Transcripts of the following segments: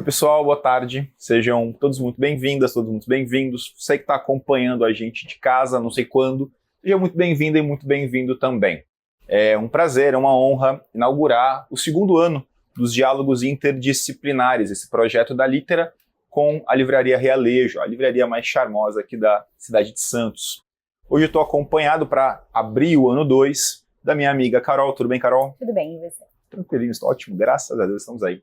Oi pessoal, boa tarde. Sejam todos muito bem-vindas, todos muito bem-vindos. Você que está acompanhando a gente de casa, não sei quando, seja muito bem-vinda e muito bem-vindo também. É um prazer, é uma honra inaugurar o segundo ano dos Diálogos Interdisciplinares, esse projeto da Litera com a Livraria Realejo, a livraria mais charmosa aqui da cidade de Santos. Hoje eu estou acompanhado para abrir o ano 2 da minha amiga Carol. Tudo bem, Carol? Tudo bem, e você? Tranquilinho, está ótimo, graças a Deus estamos aí.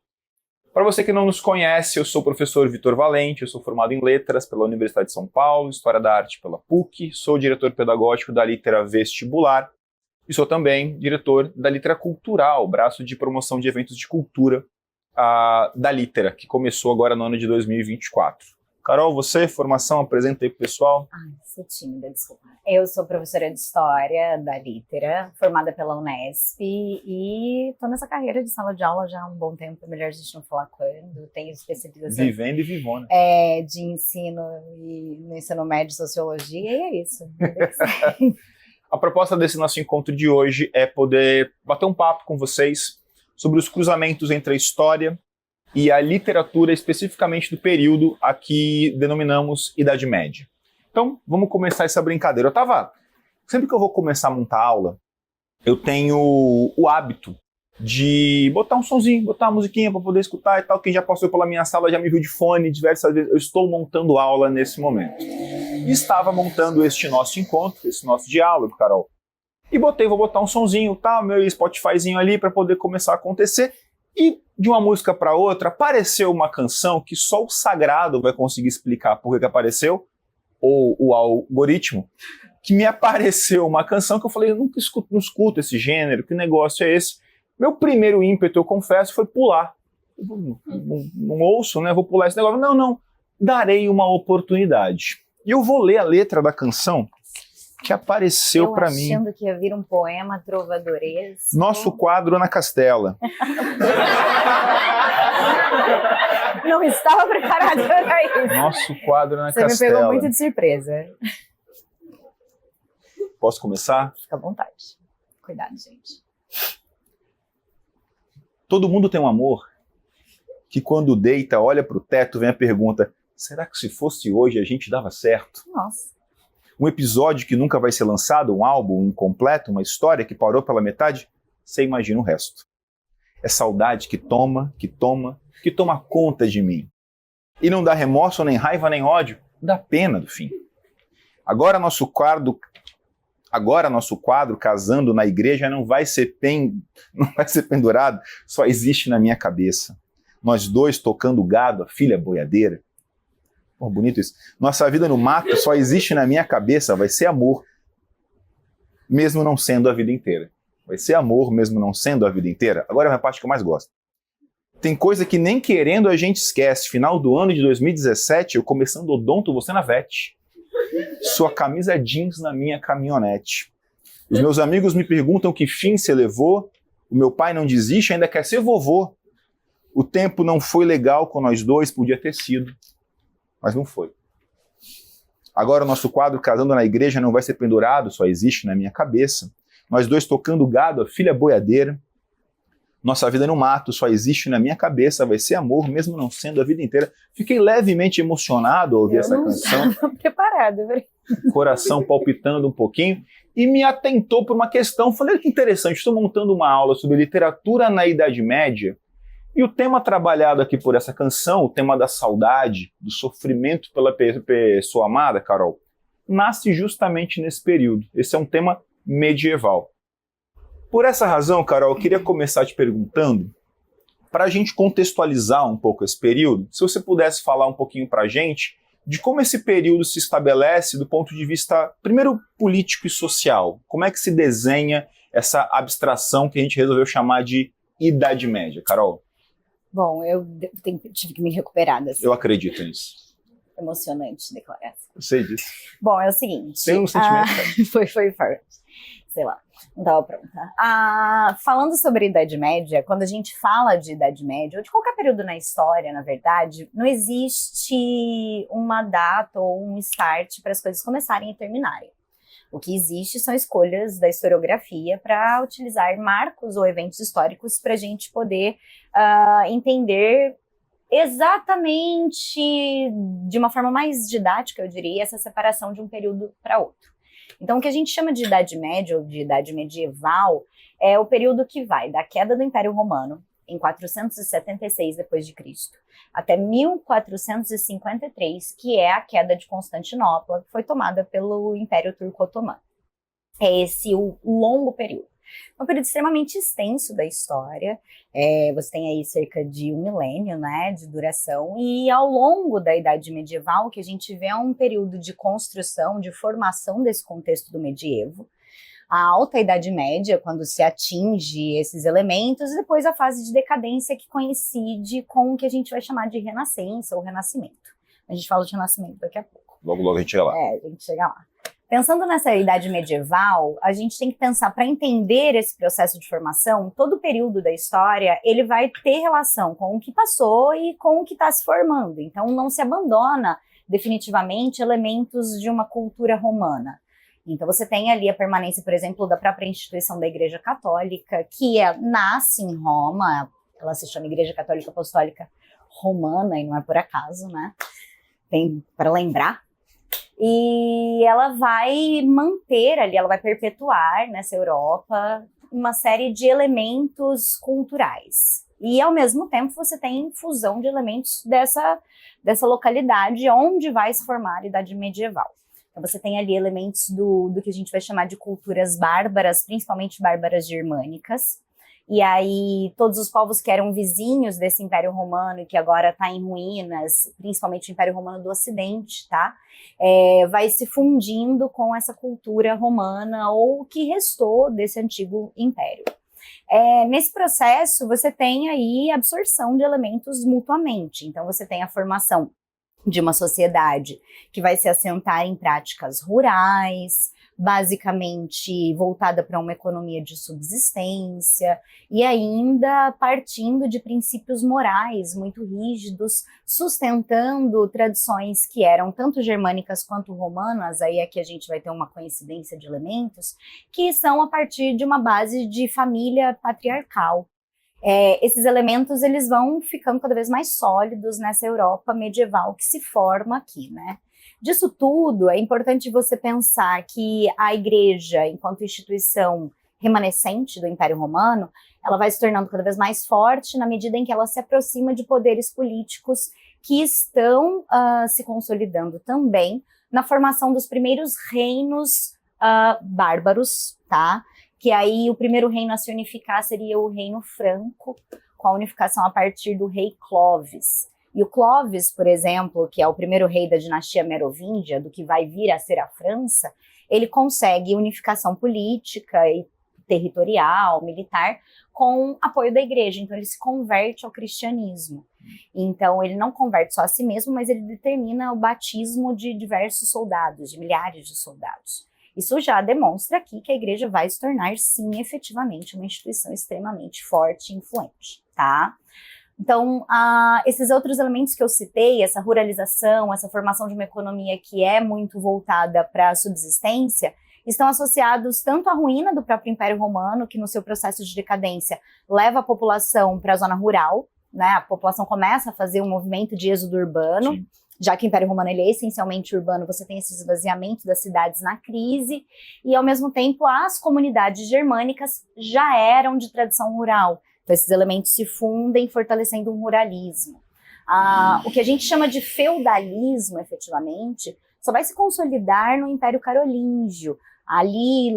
Para você que não nos conhece, eu sou o professor Vitor Valente, eu sou formado em Letras pela Universidade de São Paulo, História da Arte pela PUC, sou diretor pedagógico da Litera Vestibular e sou também diretor da Litera Cultural, braço de promoção de eventos de cultura da Litera, que começou agora no ano de 2024. Carol, você, formação, apresenta aí pro pessoal. Ai, sou tímida, desculpa. Eu sou professora de História da Litera, formada pela Unesp, e tô nessa carreira de sala de aula já há um bom tempo, melhor a gente não falar quando, tenho especialização Vivendo e vivona. de ensino e no ensino médio, sociologia, e é isso. A proposta desse nosso encontro de hoje é poder bater um papo com vocês sobre os cruzamentos entre a história e a literatura, especificamente do período a que denominamos Idade Média. Então, vamos começar essa brincadeira. Sempre que eu vou começar a montar aula, eu tenho o hábito de botar um sonzinho, botar uma musiquinha para poder escutar e tal. Quem já passou pela minha sala já me viu de fone diversas vezes. Eu estou montando aula nesse momento. E estava montando este nosso encontro, esse nosso diálogo, Carol. E vou botar um sonzinho, tá, meu Spotifyzinho ali para poder começar a acontecer. E de uma música para outra, apareceu uma canção que só o sagrado vai conseguir explicar por que apareceu, ou o algoritmo, que me apareceu uma canção que eu falei, eu nunca não escuto esse gênero, que negócio é esse? Meu primeiro ímpeto, eu confesso, foi pular. Não ouço, né? Vou pular esse negócio. Não, darei uma oportunidade. E eu vou ler a letra da canção que apareceu para mim. Achando que ia vir um poema trovadoresco. Nosso quadro na Castela. Não estava preparado para isso. Nosso quadro na Castela. Você me pegou muito de surpresa. Posso começar? Fica à vontade. Cuidado, gente. Todo mundo tem um amor que quando deita, olha pro teto, vem a pergunta, será que se fosse hoje a gente dava certo? Nossa. Um episódio que nunca vai ser lançado, um álbum incompleto, uma história que parou pela metade, você imagina o resto. É saudade que toma conta de mim. E não dá remorso, nem raiva, nem ódio, dá pena do fim. Agora nosso quadro casando na igreja não vai ser pendurado, só existe na minha cabeça. Nós dois tocando gado, a filha boiadeira. Pô, bonito isso. Nossa vida no mato só existe na minha cabeça, vai ser amor, mesmo não sendo a vida inteira. Vai ser amor, mesmo não sendo a vida inteira. Agora é a parte que eu mais gosto. Tem coisa que nem querendo a gente esquece. Final do ano de 2017, eu começando odonto, você na VET. Sua camisa jeans na minha caminhonete. Os meus amigos me perguntam que fim você levou. O meu pai não desiste, ainda quer ser vovô. O tempo não foi legal com nós dois, podia ter sido. Mas não foi. Agora o nosso quadro casando na igreja não vai ser pendurado, só existe na minha cabeça. Nós dois tocando gado, a filha boiadeira. Nossa vida no mato só existe na minha cabeça, vai ser amor, mesmo não sendo a vida inteira. Fiquei levemente emocionado ao ouvir essa canção. Eu não estava preparada. Coração palpitando um pouquinho. E me atentou por uma questão. Falei, que interessante, estou montando uma aula sobre literatura na Idade Média. E o tema trabalhado aqui por essa canção, o tema da saudade, do sofrimento pela pessoa amada, Carol, nasce justamente nesse período. Esse é um tema medieval. Por essa razão, Carol, eu queria começar te perguntando, para a gente contextualizar um pouco esse período, se você pudesse falar um pouquinho para a gente de como esse período se estabelece do ponto de vista, primeiro, político e social. Como é que se desenha essa abstração que a gente resolveu chamar de Idade Média, Carol? Bom, eu tive que me recuperar dessa. Eu acredito nisso. Emocionante declaração. Eu sei disso. Bom, é o seguinte. Tem um sentimento. Foi forte. Sei lá, não estava pronta. Falando sobre Idade Média, quando a gente fala de Idade Média, ou de qualquer período na história, na verdade, não existe uma data ou um start para as coisas começarem e terminarem. O que existe são escolhas da historiografia para utilizar marcos ou eventos históricos para a gente poder entender exatamente de uma forma mais didática, eu diria, essa separação de um período para outro. Então, o que a gente chama de Idade Média ou de Idade Medieval é o período que vai da queda do Império Romano, em 476 d.C., até 1453, que é a queda de Constantinopla, que foi tomada pelo Império Turco-Otomano. É esse o longo período. É um período extremamente extenso da história, você tem aí cerca de 1 milênio, né, de duração, e ao longo da Idade Medieval, o que a gente vê é um período de construção, de formação desse contexto do medievo, a alta Idade Média, quando se atinge esses elementos, e depois a fase de decadência que coincide com o que a gente vai chamar de Renascença ou Renascimento. A gente fala de Renascimento daqui a pouco. Logo, logo a gente chega lá. A gente chega lá. Pensando nessa idade medieval, a gente tem que pensar, para entender esse processo de formação, todo o período da história, ele vai ter relação com o que passou e com o que está se formando. Então, não se abandona definitivamente elementos de uma cultura romana. Então, você tem ali a permanência, por exemplo, da própria instituição da Igreja Católica, que nasce em Roma, ela se chama Igreja Católica Apostólica Romana, e não é por acaso, né? Tem para lembrar. E ela vai manter ali, ela vai perpetuar nessa Europa uma série de elementos culturais. E, ao mesmo tempo, você tem fusão de elementos dessa localidade onde vai se formar a Idade Medieval. Então, você tem ali elementos do que a gente vai chamar de culturas bárbaras, principalmente bárbaras germânicas. E aí, todos os povos que eram vizinhos desse Império Romano e que agora está em ruínas, principalmente o Império Romano do Ocidente, tá? Vai se fundindo com essa cultura romana ou o que restou desse antigo império. Nesse processo, você tem aí absorção de elementos mutuamente. Então, você tem a formação de uma sociedade que vai se assentar em práticas rurais, basicamente voltada para uma economia de subsistência e ainda partindo de princípios morais muito rígidos, sustentando tradições que eram tanto germânicas quanto romanas, aí aqui a gente vai ter uma coincidência de elementos, que são a partir de uma base de família patriarcal. Esses elementos eles vão ficando cada vez mais sólidos nessa Europa medieval que se forma aqui, né? Disso tudo, é importante você pensar que a igreja, enquanto instituição remanescente do Império Romano, ela vai se tornando cada vez mais forte na medida em que ela se aproxima de poderes políticos que estão se consolidando também na formação dos primeiros reinos bárbaros, tá? Que aí o primeiro reino a se unificar seria o Reino Franco, com a unificação a partir do rei Clovis. E o Clovis, por exemplo, que é o primeiro rei da dinastia merovíngia, do que vai vir a ser a França, ele consegue unificação política e territorial, militar, com apoio da igreja. Então ele se converte ao cristianismo. Então ele não converte só a si mesmo, mas ele determina o batismo de diversos soldados, de milhares de soldados. Isso já demonstra aqui que a igreja vai se tornar, sim, efetivamente, uma instituição extremamente forte e influente, tá? Então, esses outros elementos que eu citei, essa ruralização, essa formação de uma economia que é muito voltada para a subsistência, estão associados tanto à ruína do próprio Império Romano, que no seu processo de decadência leva a população para a zona rural, né? A população começa a fazer um movimento de êxodo urbano, sim. Já que o Império Romano ele é essencialmente urbano, você tem esse esvaziamento das cidades na crise, e ao mesmo tempo as comunidades germânicas já eram de tradição rural. Então esses elementos se fundem, fortalecendo um ruralismo. O que a gente chama de feudalismo, efetivamente, só vai se consolidar no Império Carolíngio, ali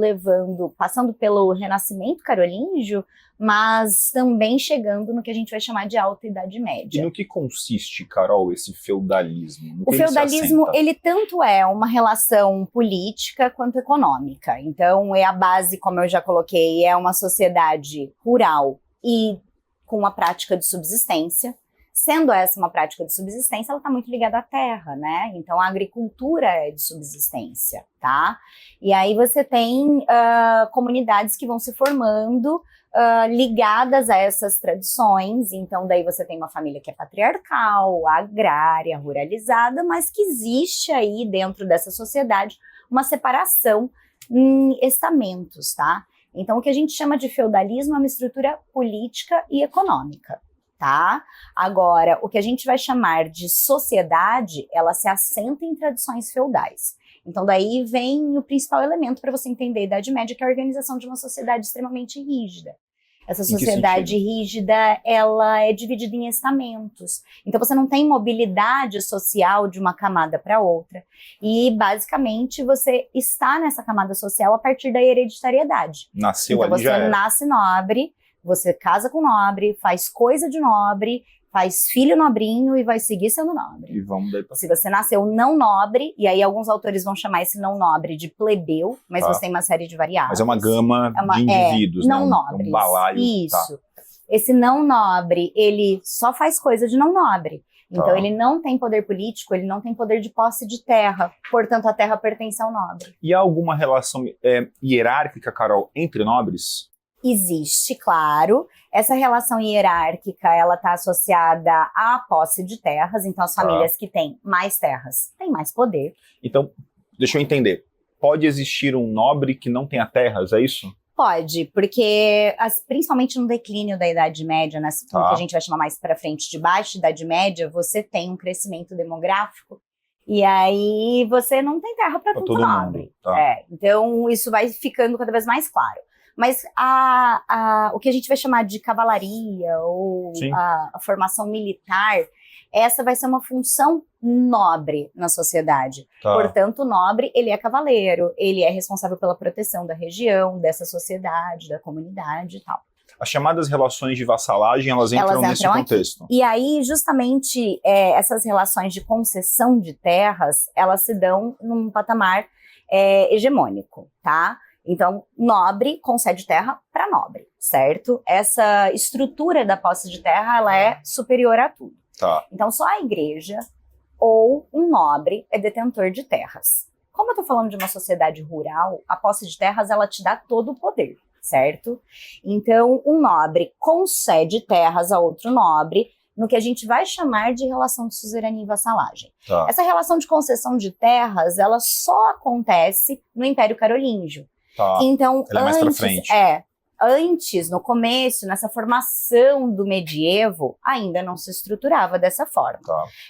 passando pelo Renascimento Carolíngio, mas também chegando no que a gente vai chamar de Alta Idade Média. E no que consiste, Carol, esse feudalismo? O feudalismo, ele tanto é uma relação política quanto econômica. Então, é a base, como eu já coloquei, é uma sociedade rural e com uma prática de subsistência. Sendo essa uma prática de subsistência, ela está muito ligada à terra, né? Então, a agricultura é de subsistência, tá? E aí você tem comunidades que vão se formando ligadas a essas tradições. Então, daí você tem uma família que é patriarcal, agrária, ruralizada, mas que existe aí dentro dessa sociedade uma separação em estamentos, tá? Então, o que a gente chama de feudalismo é uma estrutura política e econômica. tá? Agora, o que a gente vai chamar de sociedade, ela se assenta em tradições feudais. Então, daí vem o principal elemento para você entender a Idade Média, que é a organização de uma sociedade extremamente rígida. Essa sociedade rígida, ela é dividida em estamentos. Então, você não tem mobilidade social de uma camada para outra. E, basicamente, você está nessa camada social a partir da hereditariedade. Nasceu então, ali já você nasce nobre, você casa com nobre, faz coisa de nobre, faz filho nobrinho e vai seguir sendo nobre. E vamos daí pra... Se você nasceu não nobre, e aí alguns autores vão chamar esse não nobre de plebeu, mas você tem uma série de variáveis. Mas é uma gama de indivíduos, não né? nobres. Um balaio. Isso. Esse não nobre, ele só faz coisa de não nobre. Então ele não tem poder político, ele não tem poder de posse de terra. Portanto, a terra pertence ao nobre. E há alguma relação hierárquica, Carol, entre nobres? Existe, claro. Essa relação hierárquica, ela está associada à posse de terras. Então, as famílias que têm mais terras têm mais poder. Então, deixa eu entender. Pode existir um nobre que não tenha terras, é isso? Pode, porque principalmente no declínio da Idade Média, no que a gente vai chamar mais para frente de baixa Idade Média, você tem um crescimento demográfico e aí você não tem terra para todo nobre. Então, isso vai ficando cada vez mais claro. Mas o que a gente vai chamar de cavalaria ou a formação militar, essa vai ser uma função nobre na sociedade. Portanto, o nobre, ele é cavaleiro, ele é responsável pela proteção da região, dessa sociedade, da comunidade e tal. As chamadas relações de vassalagem, elas entram nesse contexto. Aqui. E aí, justamente, essas relações de concessão de terras, elas se dão num patamar hegemônico, tá? Então, nobre concede terra para nobre, certo? Essa estrutura da posse de terra, ela é superior a tudo. Então, só a igreja ou um nobre é detentor de terras. Como eu estou falando de uma sociedade rural, a posse de terras, ela te dá todo o poder, certo? Então, um nobre concede terras a outro nobre, no que a gente vai chamar de relação de suzerania e vassalagem. Essa relação de concessão de terras, ela só acontece no Império Carolíngio. Então, antes, no começo, nessa formação do medievo, ainda não se estruturava dessa forma.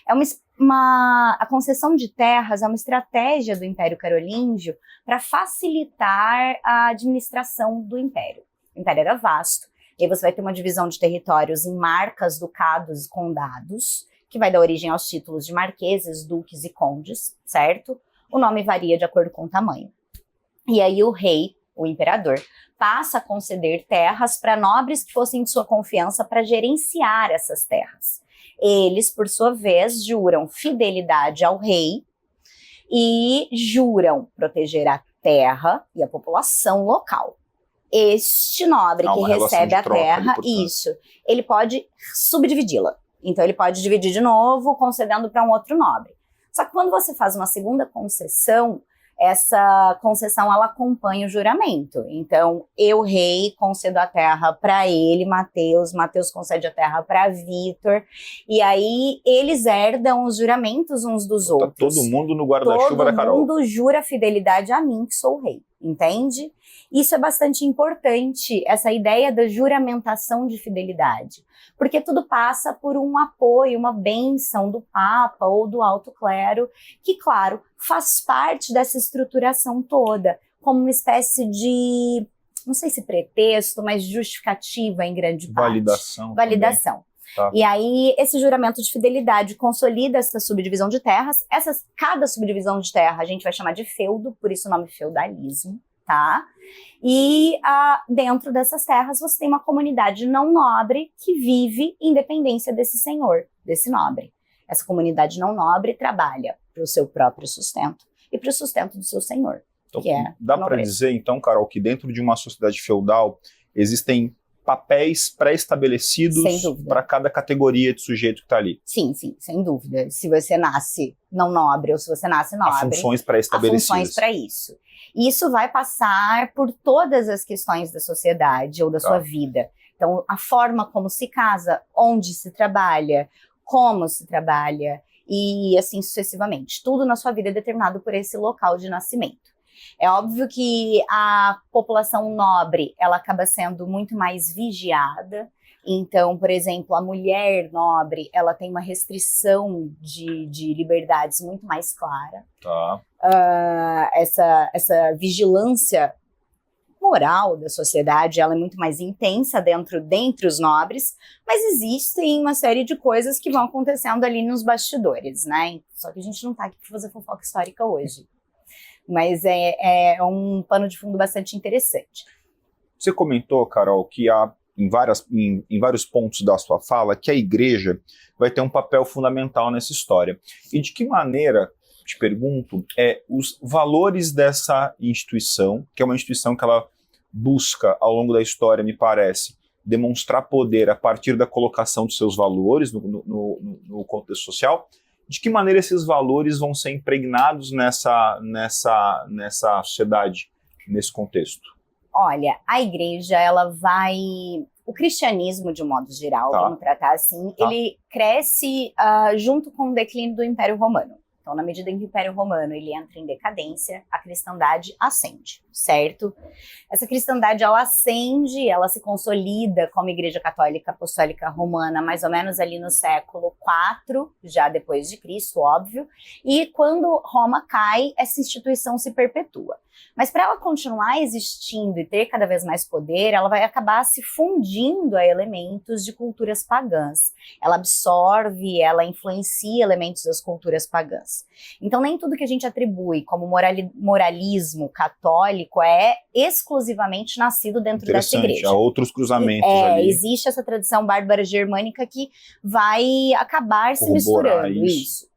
A concessão de terras é uma estratégia do Império Carolíngio para facilitar a administração do Império. O Império era vasto, e aí você vai ter uma divisão de territórios em marcas, ducados e condados, que vai dar origem aos títulos de marqueses, duques e condes, certo? O nome varia de acordo com o tamanho. E aí o rei, o imperador, passa a conceder terras para nobres que fossem de sua confiança para gerenciar essas terras. Eles, por sua vez, juram fidelidade ao rei e juram proteger a terra e a população local. Este nobre que recebe a terra, ele pode subdividi-la. Então ele pode dividir de novo, concedendo para um outro nobre. Só que quando você faz uma segunda concessão, essa concessão, ela acompanha o juramento. Então, eu, rei, concedo a terra para ele, Mateus concede a terra para Vítor, e aí eles herdam os juramentos uns dos outros. Todo mundo no guarda-chuva da Carol. Todo mundo jura fidelidade a mim, que sou o rei, entende? Isso é bastante importante, essa ideia da juramentação de fidelidade, porque tudo passa por um apoio, uma bênção do Papa ou do alto clero, que, claro, faz parte dessa estruturação toda, como uma espécie de, não sei se pretexto, mas justificativa em grande parte. Validação. E aí, esse juramento de fidelidade consolida essa subdivisão de terras. Cada subdivisão de terra a gente vai chamar de feudo, por isso o nome feudalismo. E dentro dessas terras você tem uma comunidade não nobre que vive em dependência desse senhor, desse nobre. Essa comunidade não nobre trabalha para o seu próprio sustento e para o sustento do seu senhor. Então, dá para dizer, então, Carol, que dentro de uma sociedade feudal existem papéis pré-estabelecidos para cada categoria de sujeito que está ali. Sim, sem dúvida. Se você nasce não nobre ou se você nasce nobre, há funções pré-estabelecidas. Há funções para isso. E isso vai passar por todas as questões da sociedade ou da sua vida. Então, a forma como se casa, onde se trabalha, como se trabalha e assim sucessivamente. Tudo na sua vida é determinado por esse local de nascimento. É óbvio que a população nobre, ela acaba sendo muito mais vigiada, Então, por exemplo, a mulher nobre, ela tem uma restrição de liberdades muito mais clara. Tá. Essa vigilância moral da sociedade, ela é muito mais intensa dentre os nobres, mas existem uma série de coisas que vão acontecendo ali nos bastidores, né? Só que a gente não está aqui para fazer fofoca histórica hoje. Mas é um pano de fundo bastante interessante. Você comentou, Carol, que há em vários pontos da sua fala que a igreja vai ter um papel fundamental nessa história. E de que maneira, te pergunto, os valores dessa instituição, que é uma instituição que ela busca, ao longo da história, me parece, demonstrar poder a partir da colocação dos seus valores no contexto social, de que maneira esses valores vão ser impregnados nessa sociedade, nesse contexto? Olha, a igreja, o cristianismo, de um modo geral, vamos tratar assim, ele cresce junto com o declínio do Império Romano. Então, na medida em que o Império Romano ele entra em decadência, a cristandade ascende, certo? Essa cristandade, ela ascende, ela se consolida como Igreja Católica Apostólica Romana, mais ou menos ali no século IV, já depois de Cristo, óbvio. E quando Roma cai, essa instituição se perpetua. Mas para ela continuar existindo e ter cada vez mais poder, ela vai acabar se fundindo a elementos de culturas pagãs. Ela absorve, ela influencia elementos das culturas pagãs. Então, nem tudo que a gente atribui como moralismo católico é exclusivamente nascido dentro dessa igreja. Há outros cruzamentos ali. Existe essa tradição bárbara germânica que vai acabar se misturando,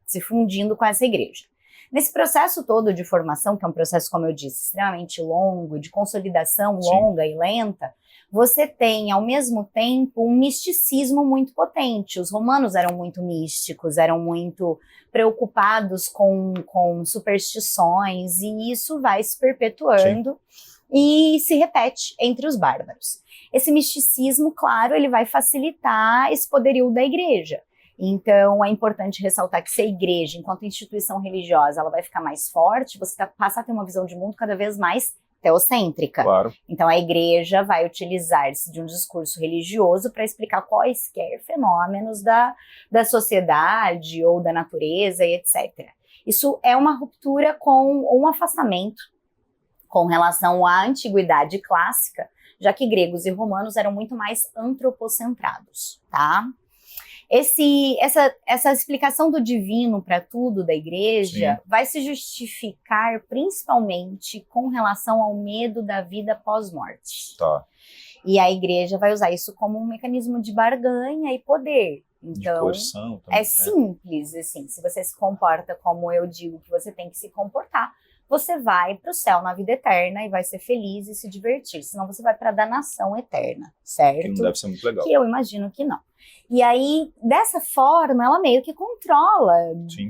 se fundindo com essa igreja. Nesse processo todo de formação, que é um processo, como eu disse, extremamente longo, de consolidação longa e lenta, você tem, ao mesmo tempo, um misticismo muito potente. Os romanos eram muito místicos, eram muito preocupados com superstições, e isso vai se perpetuando e se repete entre os bárbaros. Esse misticismo, claro, ele vai facilitar esse poderio da igreja. Então, é importante ressaltar que se a igreja, enquanto instituição religiosa, ela vai ficar mais forte, você passa a ter uma visão de mundo cada vez mais teocêntrica. Claro. Então, a igreja vai utilizar-se de um discurso religioso para explicar quaisquer fenômenos da sociedade ou da natureza e etc. Isso é uma ruptura com um afastamento com relação à antiguidade clássica, já que gregos e romanos eram muito mais antropocentrados, tá? Essa explicação do divino para tudo da igreja vai se justificar principalmente com relação ao medo da vida pós-morte. Tá. E a igreja vai usar isso como um mecanismo de barganha e poder. Então, de coerção também, simples, assim, se você se comporta como eu digo que você tem que se comportar, você vai para o céu na vida eterna e vai ser feliz e se divertir, senão você vai para a danação eterna, certo? Que não deve ser muito legal. Que eu imagino que não. E aí, dessa forma, ela meio que controla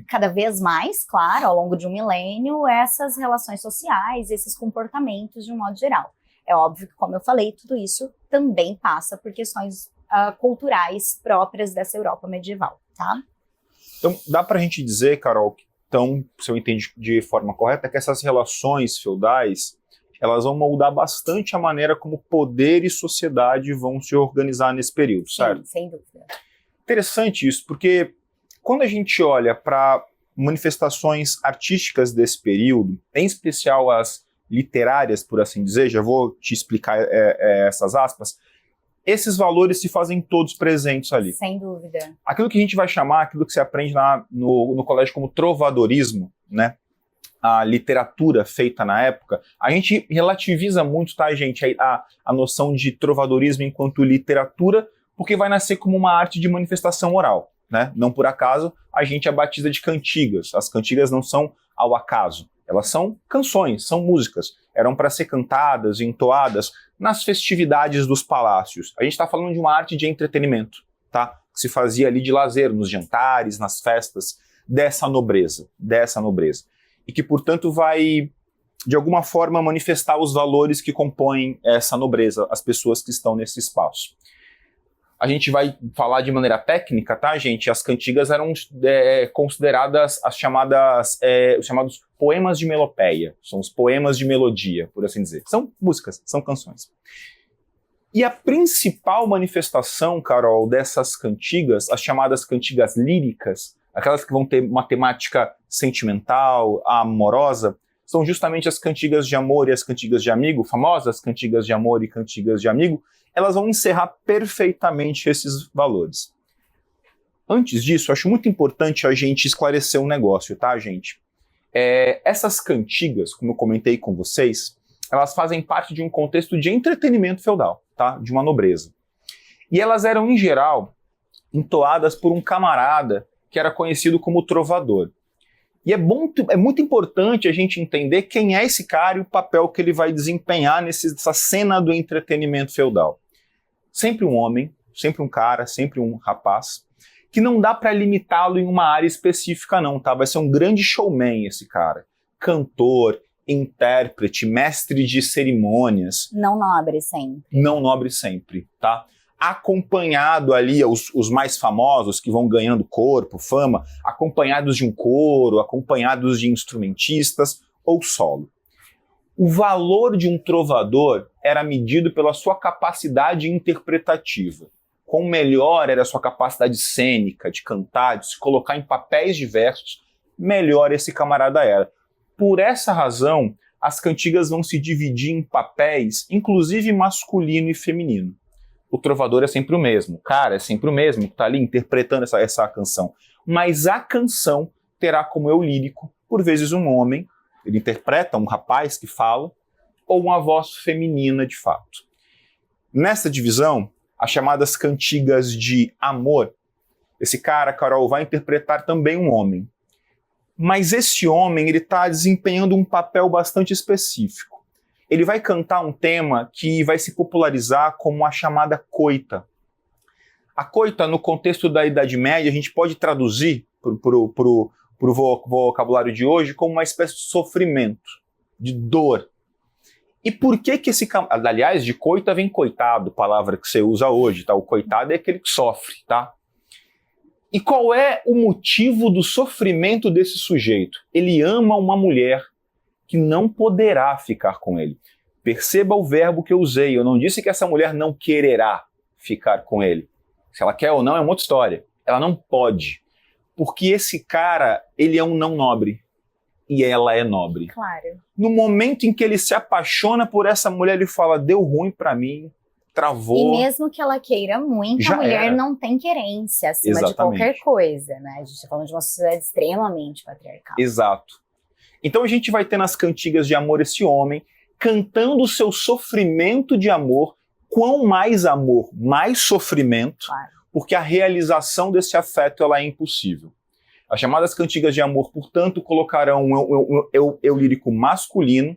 cada vez mais, claro, ao longo de um milênio, essas relações sociais, esses comportamentos de um modo geral. É óbvio que, como eu falei, tudo isso também passa por questões culturais próprias dessa Europa medieval, tá? Então, dá pra gente dizer, Carol, então, se eu entendi de forma correta, que essas relações feudais, elas vão moldar bastante a maneira como poder e sociedade vão se organizar nesse período, certo? Sim, sem dúvida. Interessante isso, porque quando a gente olha para manifestações artísticas desse período, em especial as literárias, por assim dizer, já vou te explicar essas aspas, esses valores se fazem todos presentes ali. Sem dúvida. Aquilo que a gente vai chamar, aquilo que você aprende no colégio como trovadorismo, né? A literatura feita na época, a gente relativiza muito, tá, gente, a noção de trovadorismo enquanto literatura, porque vai nascer como uma arte de manifestação oral, né? Não por acaso a gente a batiza de cantigas. As cantigas não são ao acaso, elas são canções, são músicas. Eram para ser cantadas e entoadas nas festividades dos palácios. A gente está falando de uma arte de entretenimento, tá? Que se fazia ali de lazer, nos jantares, nas festas dessa nobreza. E que, portanto, vai, de alguma forma, manifestar os valores que compõem essa nobreza, as pessoas que estão nesse espaço. A gente vai falar de maneira técnica, tá, gente? As cantigas eram consideradas os chamados poemas de melopeia. São os poemas de melodia, por assim dizer. São músicas, são canções. E a principal manifestação, Carol, dessas cantigas, as chamadas cantigas líricas, aquelas que vão ter uma temática sentimental, amorosa, são justamente as cantigas de amor e as cantigas de amigo, famosas cantigas de amor e cantigas de amigo, elas vão encerrar perfeitamente esses valores. Antes disso, acho muito importante a gente esclarecer um negócio, tá, gente? Essas cantigas, como eu comentei com vocês, elas fazem parte de um contexto de entretenimento feudal, tá? De uma nobreza. E elas eram, em geral, entoadas por um camarada que era conhecido como trovador. E é muito importante a gente entender quem é esse cara e o papel que ele vai desempenhar nessa cena do entretenimento feudal. Sempre um homem, sempre um cara, sempre um rapaz, que não dá para limitá-lo em uma área específica não, tá? Vai ser um grande showman esse cara. Cantor, intérprete, mestre de cerimônias. Não nobre sempre. Não nobre sempre, tá? Acompanhado ali, os mais famosos que vão ganhando corpo, fama, acompanhados de um coro, acompanhados de instrumentistas ou solo. O valor de um trovador era medido pela sua capacidade interpretativa. Quão melhor era a sua capacidade cênica, de cantar, de se colocar em papéis diversos, melhor esse camarada era. Por essa razão, as cantigas vão se dividir em papéis, inclusive masculino e feminino. O trovador é sempre o mesmo, o cara é sempre o mesmo, que está ali interpretando essa canção. Mas a canção terá como eu lírico, por vezes um homem, ele interpreta um rapaz que fala, ou uma voz feminina de fato. Nessa divisão, as chamadas cantigas de amor, esse cara, Carol, vai interpretar também um homem. Mas esse homem, ele está desempenhando um papel bastante específico. Ele vai cantar um tema que vai se popularizar como a chamada coita. A coita, no contexto da Idade Média, a gente pode traduzir para o vocabulário de hoje como uma espécie de sofrimento, de dor. E por que esse... Aliás, de coita vem coitado, palavra que você usa hoje, tá? O coitado é aquele que sofre, tá? E qual é o motivo do sofrimento desse sujeito? Ele ama uma mulher que não poderá ficar com ele. Perceba o verbo que eu usei. Eu não disse que essa mulher não quererá ficar com ele. Se ela quer ou não é uma outra história. Ela não pode. Porque esse cara, ele é um não nobre. E ela é nobre. Claro. No momento em que ele se apaixona por essa mulher, ele fala, deu ruim pra mim, travou. E mesmo que ela queira muito, Já a mulher era. não tem querência acima de qualquer coisa, né? A gente está falando de uma sociedade extremamente patriarcal. Exato. Então a gente vai ter nas cantigas de amor esse homem cantando o seu sofrimento de amor. Quão mais amor, mais sofrimento, Claro. porque a realização desse afeto ela é impossível. As chamadas cantigas de amor, portanto, colocarão eu lírico masculino,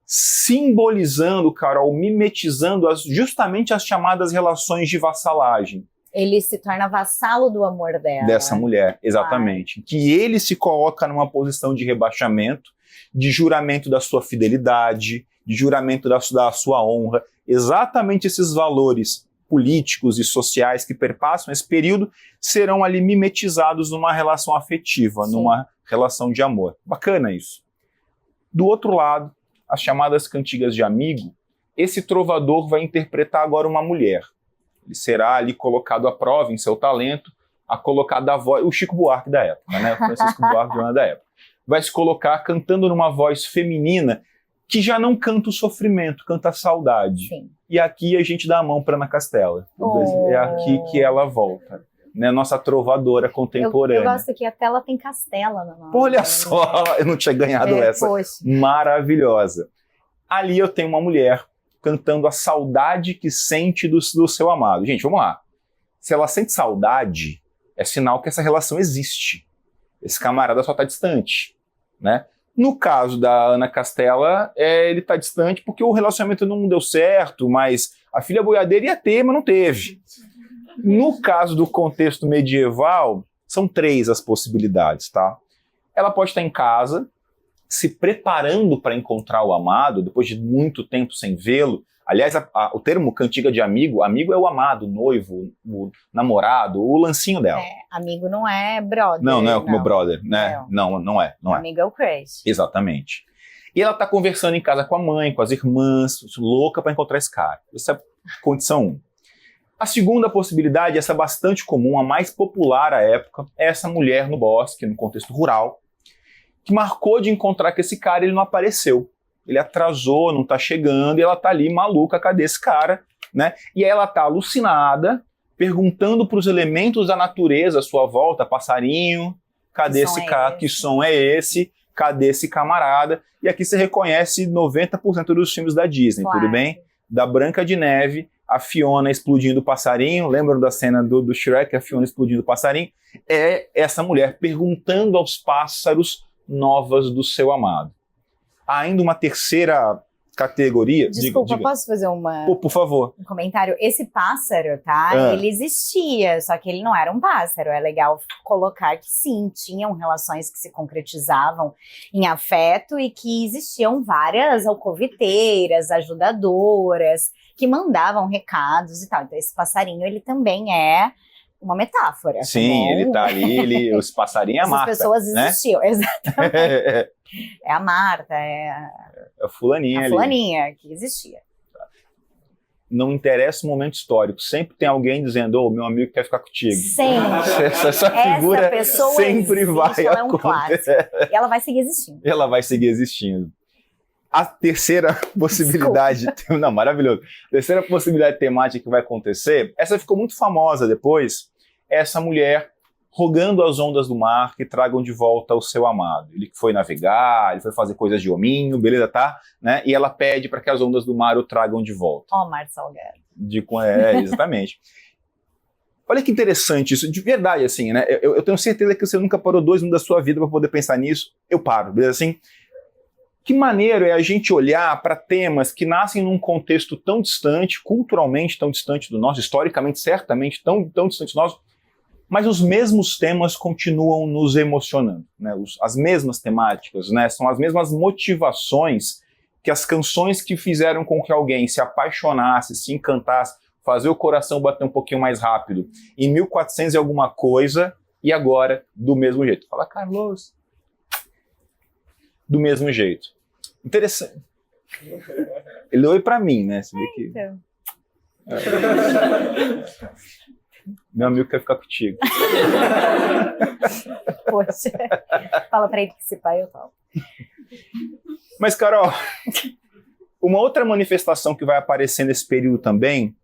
simbolizando, Carol, mimetizando justamente as chamadas relações de vassalagem. Ele se torna vassalo do amor dela. Dessa mulher, exatamente. Que ele se coloca numa posição de rebaixamento, de juramento da sua fidelidade, de juramento da sua honra. Exatamente esses valores políticos e sociais que perpassam esse período serão ali mimetizados numa relação afetiva, Sim. numa relação de amor. Bacana isso. Do outro lado, as chamadas cantigas de amigo, esse trovador vai interpretar agora uma mulher. Ele será ali colocado à prova em seu talento, a colocar da voz, o Chico Buarque da época, né? O Francisco Buarque da época. Vai se colocar cantando numa voz feminina que já não canta o sofrimento, canta a saudade. Sim. E aqui a gente dá a mão para Ana Castela. É aqui que ela volta. Né? Nossa trovadora contemporânea. Eu gosto que até ela tem Castela no nome. Olha só, eu não tinha ganhado essa. Poxa. Maravilhosa. Ali eu tenho uma mulher cantando a saudade que sente do seu amado. Gente, vamos lá. Se ela sente saudade, é sinal que essa relação existe. Esse camarada só está distante, né? No caso da Ana Castela, ele está distante porque o relacionamento não deu certo, mas a filha boiadeira ia ter, mas não teve. No caso do contexto medieval, são 3 as possibilidades, tá? Ela pode estar em casa, se preparando para encontrar o amado, depois de muito tempo sem vê-lo. Aliás, o termo cantiga de amigo é o amado, o noivo, o namorado, o lancinho dela. Amigo não é brother. Não é o meu brother, né? Não é. Amigo é o crush. Exatamente. E ela tá conversando em casa com a mãe, com as irmãs, louca para encontrar esse cara. Condição 1. A segunda possibilidade, essa bastante comum, a mais popular à época, é essa mulher no bosque, no contexto rural, que marcou de encontrar com esse cara e ele não apareceu. Ele atrasou, não tá chegando, e ela tá ali maluca, cadê esse cara? Né? E aí ela tá alucinada, perguntando para os elementos da natureza à sua volta, passarinho, cadê esse cara? Que som é esse? Cadê esse camarada? E aqui você reconhece 90% dos filmes da Disney, Claro. tudo bem? Da Branca de Neve, a Fiona explodindo o passarinho, lembram da cena do Shrek, a Fiona explodindo o passarinho? É essa mulher perguntando aos pássaros novas do seu amado. Há ainda uma terceira categoria. Desculpa, posso fazer por favor. Um comentário? Esse pássaro, tá? Ele existia, só que ele não era um pássaro. É legal colocar que sim, tinham relações que se concretizavam em afeto e que existiam várias alcoviteiras, ajudadoras, que mandavam recados e tal. Então esse passarinho, ele também é uma metáfora. Sim, ele tá ali, os passarinhos é a Marta. Essas pessoas existiam, né? Exatamente. É a Marta, é a fulaninha ali. A fulaninha que existia. Não interessa o momento histórico, sempre tem alguém dizendo, meu amigo quer ficar contigo. Sempre. Essa figura pessoa sempre existe, vai ela é um clássico. E ela vai seguir existindo. Ela vai seguir existindo. A terceira possibilidade, não, maravilhoso. A terceira possibilidade temática que vai acontecer, essa ficou muito famosa depois, é essa mulher rogando às ondas do mar que tragam de volta o seu amado. Ele foi navegar, ele foi fazer coisas de hominho, beleza, tá? Né? E ela pede para que as ondas do mar o tragam de volta. Mar Salgado. Exatamente. Olha que interessante isso, de verdade, assim, né? Eu tenho certeza que você nunca parou 2 minutos da sua vida para poder pensar nisso. Eu paro, beleza? Assim, que maneiro é a gente olhar para temas que nascem num contexto tão distante, culturalmente tão distante do nosso, historicamente, certamente, tão distante do nosso, mas os mesmos temas continuam nos emocionando, né? As mesmas temáticas, né? São as mesmas motivações que as canções que fizeram com que alguém se apaixonasse, se encantasse, fazer o coração bater um pouquinho mais rápido em 1400 e alguma coisa, e agora do mesmo jeito. Fala, Carlos, do mesmo jeito. Interessante. Ele deu oi pra mim, né? Você vê que... Então. Meu amigo quer ficar contigo. Poxa, fala pra ele que esse pai eu falo. Mas, Carol, uma outra manifestação que vai aparecer nesse período também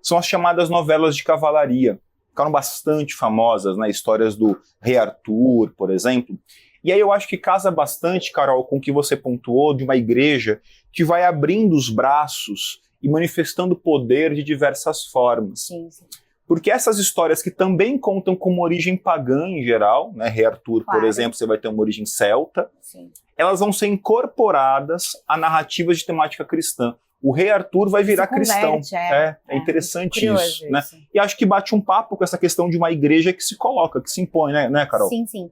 são as chamadas novelas de cavalaria. Ficaram bastante famosas, né? Histórias do Rei Arthur, por exemplo. E aí eu acho que casa bastante, Carol, com o que você pontuou de uma igreja que vai abrindo os braços e manifestando poder de diversas formas. Sim, sim. Porque essas histórias que também contam com uma origem pagã em geral, né? Rei Arthur, Claro. por exemplo, você vai ter uma origem celta, Sim. elas vão ser incorporadas a narrativas de temática cristã. O Rei Arthur vai virar cristão. É interessante isso, né? E acho que bate um papo com essa questão de uma igreja que se coloca, que se impõe, né, Carol? Sim, sim.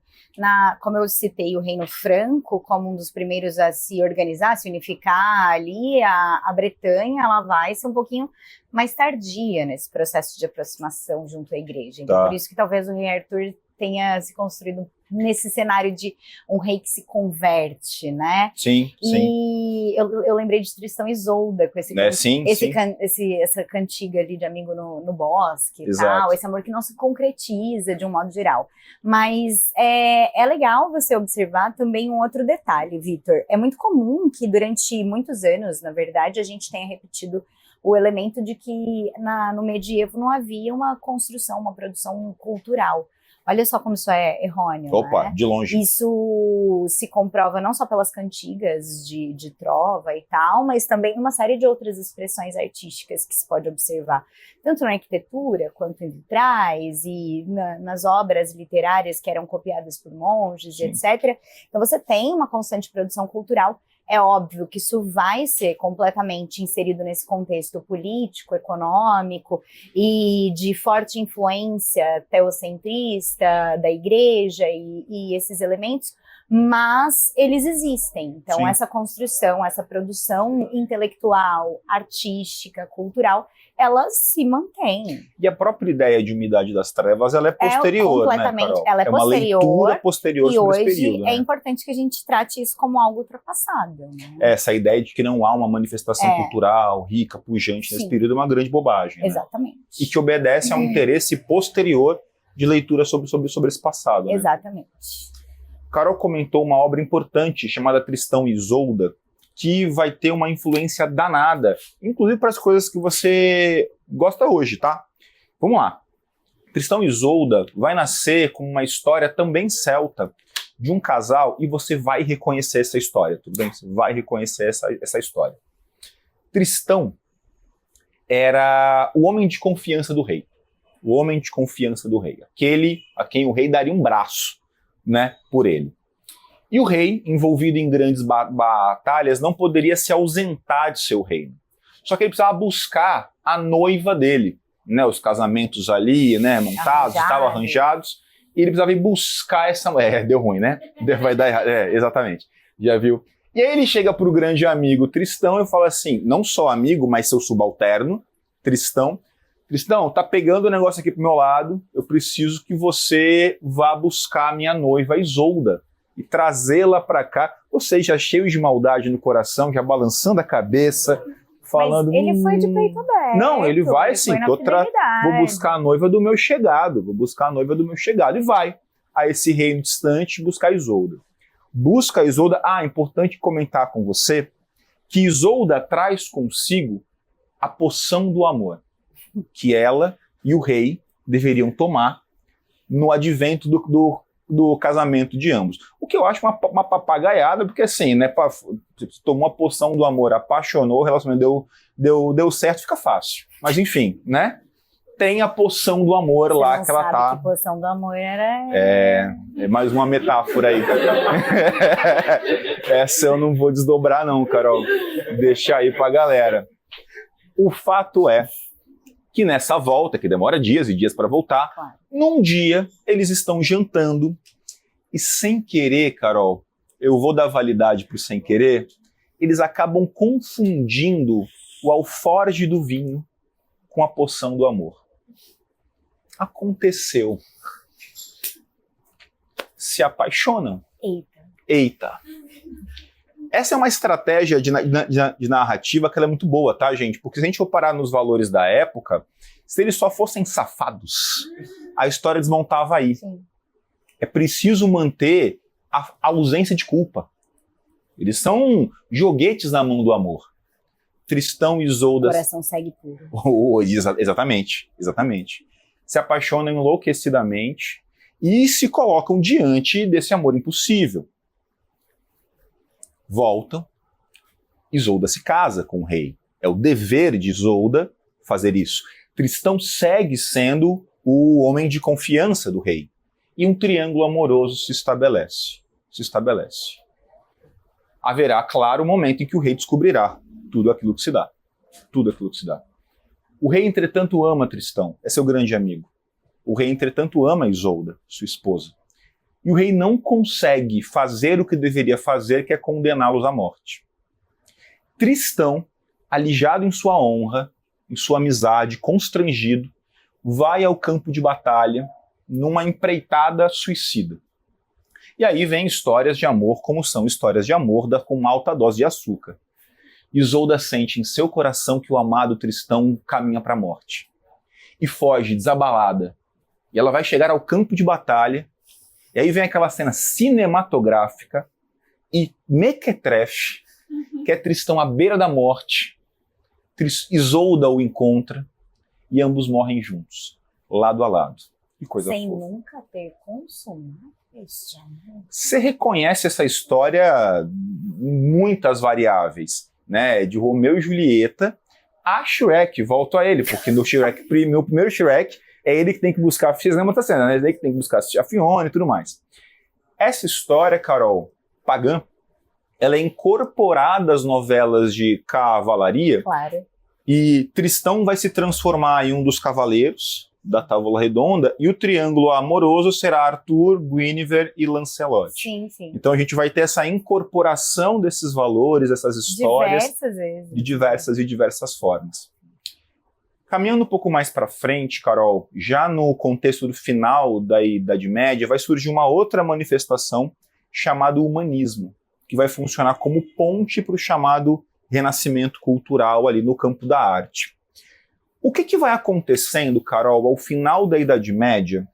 Como eu citei o Reino Franco como um dos primeiros a se organizar, se unificar ali, a Bretanha, ela vai ser um pouquinho mais tardia nesse processo de aproximação junto à igreja. Então, por isso que talvez o Rei Arthur tenha se construído nesse cenário de um rei que se converte, né? Sim, sim. E eu lembrei de Tristão e Isolda, com essa cantiga ali de amigo no bosque e tal, esse amor que não se concretiza de um modo geral. Mas é legal você observar também um outro detalhe, Vitor. É muito comum que durante muitos anos, na verdade, a gente tenha repetido o elemento de que no medievo não havia uma construção, uma produção cultural. Olha só como isso é errôneo. Opa, né? de longe. Isso se comprova não só pelas cantigas de trova e tal, mas também numa série de outras expressões artísticas que se pode observar, tanto na arquitetura quanto em vitrais e nas obras literárias que eram copiadas por monges, Sim. etc. Então você tem uma constante produção cultural. É óbvio que isso vai ser completamente inserido nesse contexto político, econômico e de forte influência teocentrista da igreja e esses elementos, mas eles existem. Então, Sim. essa construção, essa produção intelectual, artística, cultural, ela se mantém. E a própria ideia de uma Idade das Trevas, ela é posterior, completamente, né, Carol? ela é uma posterior, leitura posterior e sobre hoje esse período, é né? importante que a gente trate isso como algo ultrapassado. Né? Essa ideia de que não há uma manifestação cultural rica, pujante nesse Sim. período é uma grande bobagem. Exatamente. Né? E que obedece a um interesse posterior de leitura sobre esse passado. Né? Exatamente. Carol comentou uma obra importante chamada Tristão e Isolda, que vai ter uma influência danada, inclusive para as coisas que você gosta hoje, tá? Vamos lá. Tristão e Isolda vai nascer com uma história também celta, de um casal, e você vai reconhecer essa história, tudo bem? Você vai reconhecer essa história. Tristão era o homem de confiança do rei. O homem de confiança do rei. Aquele a quem o rei daria um braço, né, por ele. E o rei, envolvido em grandes batalhas, não poderia se ausentar de seu reino. Só que ele precisava buscar a noiva dele, né, os casamentos ali, né, montados, estavam arranjados, e ele precisava ir buscar essa... deu ruim, né? Vai dar errado. Exatamente. Já viu? E aí ele chega pro grande amigo Tristão e fala assim, não só amigo, mas seu subalterno, Tristão, tá pegando o negócio aqui pro meu lado, eu preciso que você vá buscar a minha noiva Isolda e trazê-la para cá, você já cheio de maldade no coração, já balançando a cabeça, falando... Mas ele foi de peito aberto. Não, ele vai sim, vou buscar a noiva do meu chegado, e vai a esse reino distante buscar Isolda. Busca Isolda, importante comentar com você, que Isolda traz consigo a poção do amor, que ela e o rei deveriam tomar no advento do casamento de ambos. O que eu acho uma papagaiada, porque assim, né, você tomou a poção do amor, apaixonou, o relacionamento deu certo, fica fácil. Mas enfim, né? Tem a poção do amor você lá não que ela sabe tá... que poção do amor era... É mais uma metáfora aí. Essa eu não vou desdobrar não, Carol. Deixa aí pra galera. O fato é que nessa volta, que demora dias e dias para voltar, claro, num dia eles estão jantando e sem querer, Carol, eu vou dar validade pro sem querer, eles acabam confundindo o alforje do vinho com a poção do amor. Aconteceu. Se apaixonam. Eita. Essa é uma estratégia de narrativa que ela é muito boa, tá, gente? Porque se a gente for parar nos valores da época, se eles só fossem safados, a história desmontava aí. Sim. É preciso manter a ausência de culpa. Eles são joguetes na mão do amor. Tristão e Isolda... O coração segue puro. Exatamente. Se apaixonam enlouquecidamente e se colocam diante desse amor impossível. Voltam, Isolda se casa com o rei. É o dever de Isolda fazer isso. Tristão segue sendo o homem de confiança do rei. E um triângulo amoroso se estabelece. Haverá, claro, um momento em que o rei descobrirá tudo aquilo que se dá. O rei, entretanto, ama Tristão, é seu grande amigo. O rei, entretanto, ama Isolda, sua esposa. E o rei não consegue fazer o que deveria fazer, que é condená-los à morte. Tristão, alijado em sua honra, em sua amizade, constrangido, vai ao campo de batalha numa empreitada suicida. E aí vem histórias de amor, como são histórias de amor com uma alta dose de açúcar. Isolda sente em seu coração que o amado Tristão caminha para a morte. E foge desabalada. E ela vai chegar ao campo de batalha. E aí vem aquela cena cinematográfica e mequetrefe, que é Tristão à beira da morte. Isolda o encontra e ambos morrem juntos, lado a lado. Que coisa sem fofa. Nunca ter consumado este amor. Você reconhece essa história em muitas variáveis, né? De Romeu e Julieta a Shrek, volto a ele, porque no Shrek, meu primeiro Shrek, é ele que tem que buscar, vocês lembram outra cena, né? Ele que tem que buscar a Fiona e tudo mais. Essa história, Carol, pagã, ela é incorporada às novelas de cavalaria. Claro. E Tristão vai se transformar em um dos cavaleiros da Távola Redonda e o triângulo amoroso será Arthur, Guinevere e Lancelot. Sim. Então a gente vai ter essa incorporação desses valores, essas histórias diversas vezes. de diversas formas. Caminhando um pouco mais para frente, Carol, já no contexto do final da Idade Média, vai surgir uma outra manifestação chamada humanismo, que vai funcionar como ponte para o chamado renascimento cultural ali no campo da arte. O que vai acontecendo, Carol, ao final da Idade Média?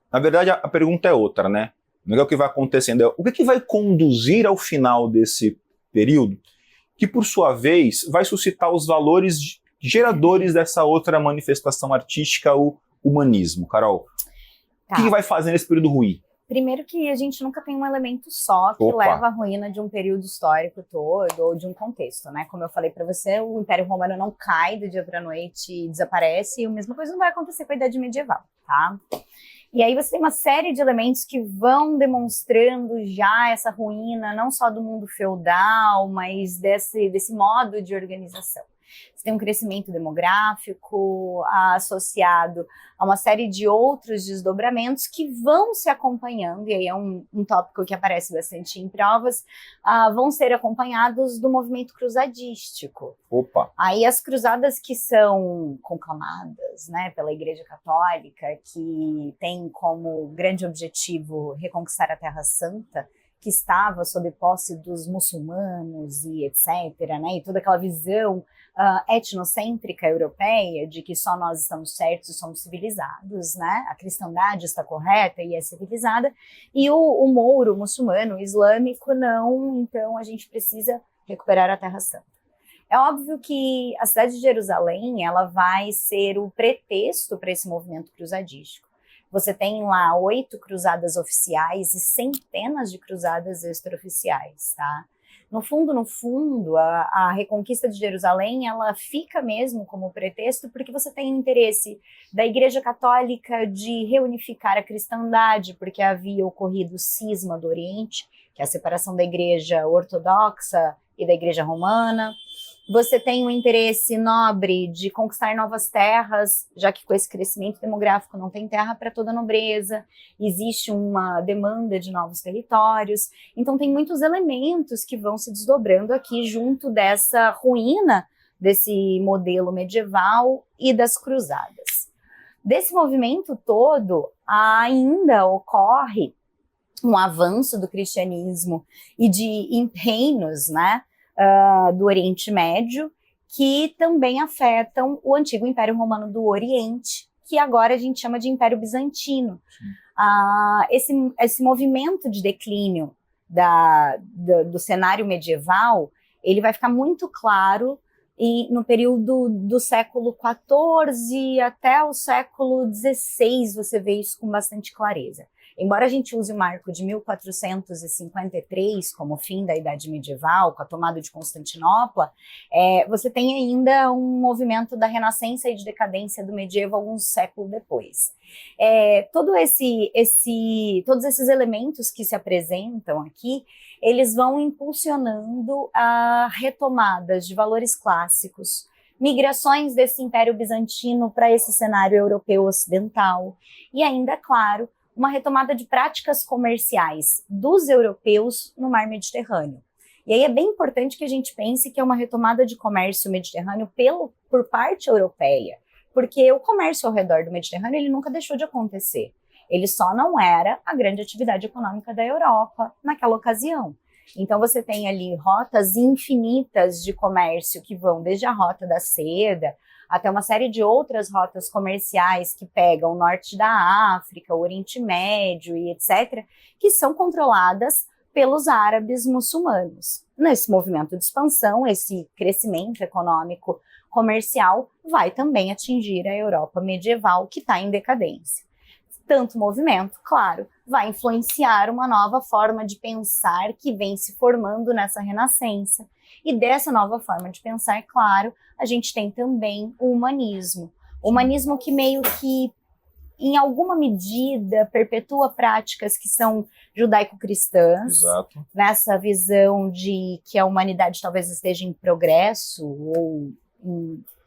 Na verdade, a pergunta é outra, né? Não é o que vai acontecendo, é o que vai conduzir ao final desse período, que por sua vez vai suscitar os valores geradores dessa outra manifestação artística, o humanismo. Carol, o que vai fazer nesse período ruim? Primeiro que a gente nunca tem um elemento só que leva à ruína de um período histórico todo ou de um contexto, né? Como eu falei para você, o Império Romano não cai do dia para a noite e desaparece, e a mesma coisa não vai acontecer com a Idade Medieval, tá? E aí você tem uma série de elementos que vão demonstrando já essa ruína, não só do mundo feudal, mas desse modo de organização. Você tem um crescimento demográfico associado a uma série de outros desdobramentos que vão se acompanhando, e aí é um tópico que aparece bastante em provas, vão ser acompanhados do movimento cruzadístico. Opa! Aí as cruzadas que são conclamadas, né, pela Igreja Católica, que tem como grande objetivo reconquistar a Terra Santa, que estava sob posse dos muçulmanos e etc., né, e toda aquela visão etnocêntrica europeia de que só nós estamos certos e somos civilizados, né, a cristandade está correta e é civilizada, e o mouro, o muçulmano, o islâmico não, então a gente precisa recuperar a Terra Santa. É óbvio que a cidade de Jerusalém, ela vai ser o pretexto para esse movimento cruzadístico. Você tem lá 8 cruzadas oficiais e centenas de cruzadas extraoficiais, tá? No fundo, a reconquista de Jerusalém, ela fica mesmo como pretexto porque você tem interesse da Igreja Católica de reunificar a cristandade, porque havia ocorrido o cisma do Oriente, que é a separação da Igreja Ortodoxa e da Igreja Romana. Você tem um interesse nobre de conquistar novas terras, já que com esse crescimento demográfico não tem terra para toda a nobreza, existe uma demanda de novos territórios, então tem muitos elementos que vão se desdobrando aqui junto dessa ruína desse modelo medieval e das cruzadas. Desse movimento todo, ainda ocorre um avanço do cristianismo e de reinos, né, do Oriente Médio, que também afetam o antigo Império Romano do Oriente, que agora a gente chama de Império Bizantino. Esse movimento de declínio do cenário medieval, ele vai ficar muito claro no período do século XIV até o século XVI, você vê isso com bastante clareza. Embora a gente use o marco de 1453 como fim da Idade Medieval, com a tomada de Constantinopla, você tem ainda um movimento da renascença e de decadência do medievo alguns séculos depois. Todos esses elementos que se apresentam aqui, eles vão impulsionando retomadas de valores clássicos, migrações desse Império Bizantino para esse cenário europeu ocidental, e ainda, claro, uma retomada de práticas comerciais dos europeus no mar Mediterrâneo. E aí é bem importante que a gente pense que é uma retomada de comércio mediterrâneo por parte europeia, porque o comércio ao redor do Mediterrâneo ele nunca deixou de acontecer. Ele só não era a grande atividade econômica da Europa naquela ocasião. Então você tem ali rotas infinitas de comércio que vão desde a rota da seda até uma série de outras rotas comerciais que pegam o norte da África, o Oriente Médio e etc., que são controladas pelos árabes muçulmanos. Nesse movimento de expansão, esse crescimento econômico comercial vai também atingir a Europa medieval, que está em decadência. Tanto movimento, claro, vai influenciar uma nova forma de pensar que vem se formando nessa renascença. E dessa nova forma de pensar, claro, a gente tem também o humanismo. O humanismo que meio que, em alguma medida, perpetua práticas que são judaico-cristãs. Exato. Nessa visão de que a humanidade talvez esteja em progresso ou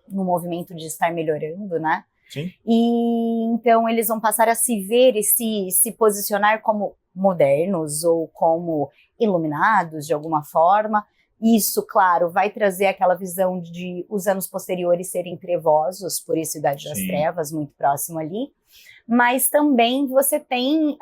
no movimento de estar melhorando, né? Sim. E então eles vão passar a se ver e se posicionar como modernos ou como iluminados de alguma forma, Isso, claro, vai trazer aquela visão de os anos posteriores serem trevosos, por isso Idade das Trevas, muito próximo ali. Mas também você tem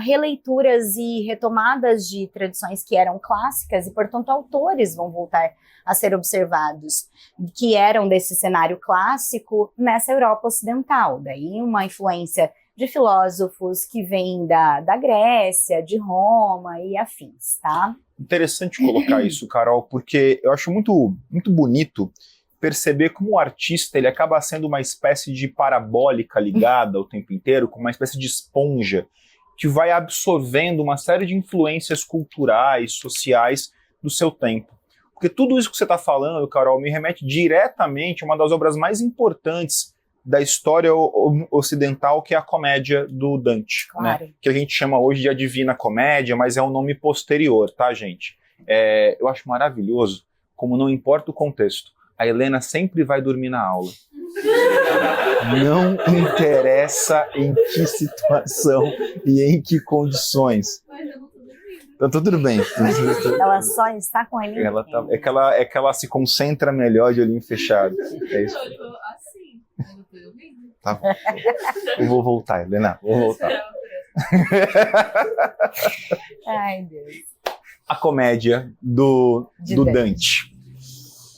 releituras e retomadas de tradições que eram clássicas e, portanto, autores vão voltar a ser observados, que eram desse cenário clássico nessa Europa ocidental. Daí uma influência de filósofos que vêm da Grécia, de Roma e afins, tá? Interessante colocar isso, Carol, porque eu acho muito, muito bonito perceber como o artista ele acaba sendo uma espécie de parabólica ligada o tempo inteiro, como uma espécie de esponja que vai absorvendo uma série de influências culturais, sociais do seu tempo. Porque tudo isso que você está falando, Carol, me remete diretamente a uma das obras mais importantes da história ocidental, que é a Comédia do Dante, claro, né? Que a gente chama hoje de A Divina Comédia, mas é um nome posterior, tá, gente? Eu acho maravilhoso, como não importa o contexto, a Helena sempre vai dormir na aula. Não interessa em que situação e em que condições. Então, tudo bem. Ela só está com ele. É que ela se concentra melhor de olhinho fechado. É isso. Tá. Eu vou voltar, Helena. Vou voltar. Ai, Deus. A Comédia do Dante.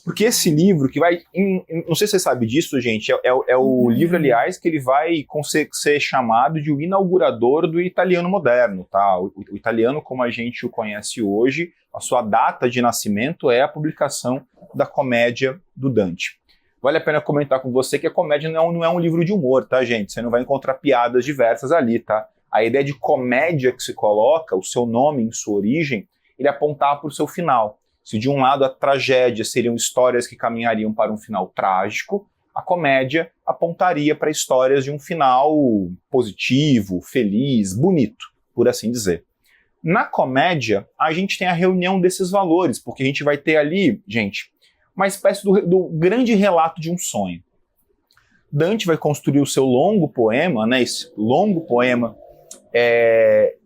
Porque esse livro que vai... não sei se você sabe disso, gente. É o livro, aliás, que ele vai ser chamado de o inaugurador do italiano moderno, tá? O italiano, como a gente o conhece hoje, a sua data de nascimento é a publicação da Comédia do Dante. Vale a pena comentar com você que a comédia não é um livro de humor, tá, gente? Você não vai encontrar piadas diversas ali, tá? A ideia de comédia que se coloca, o seu nome em sua origem, ele apontava para o seu final. Se de um lado a tragédia seriam histórias que caminhariam para um final trágico, a comédia apontaria para histórias de um final positivo, feliz, bonito, por assim dizer. Na comédia, a gente tem a reunião desses valores, porque a gente vai ter ali, gente, uma espécie do grande relato de um sonho. Dante vai construir o seu longo poema, né, esse longo poema,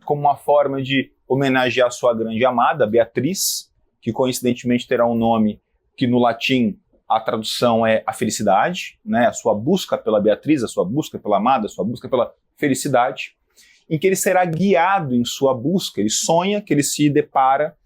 como uma forma de homenagear a sua grande amada, Beatriz, que coincidentemente terá um nome que no latim a tradução é a felicidade, né, a sua busca pela Beatriz, a sua busca pela amada, a sua busca pela felicidade, em que ele será guiado em sua busca. Ele sonha que ele se depara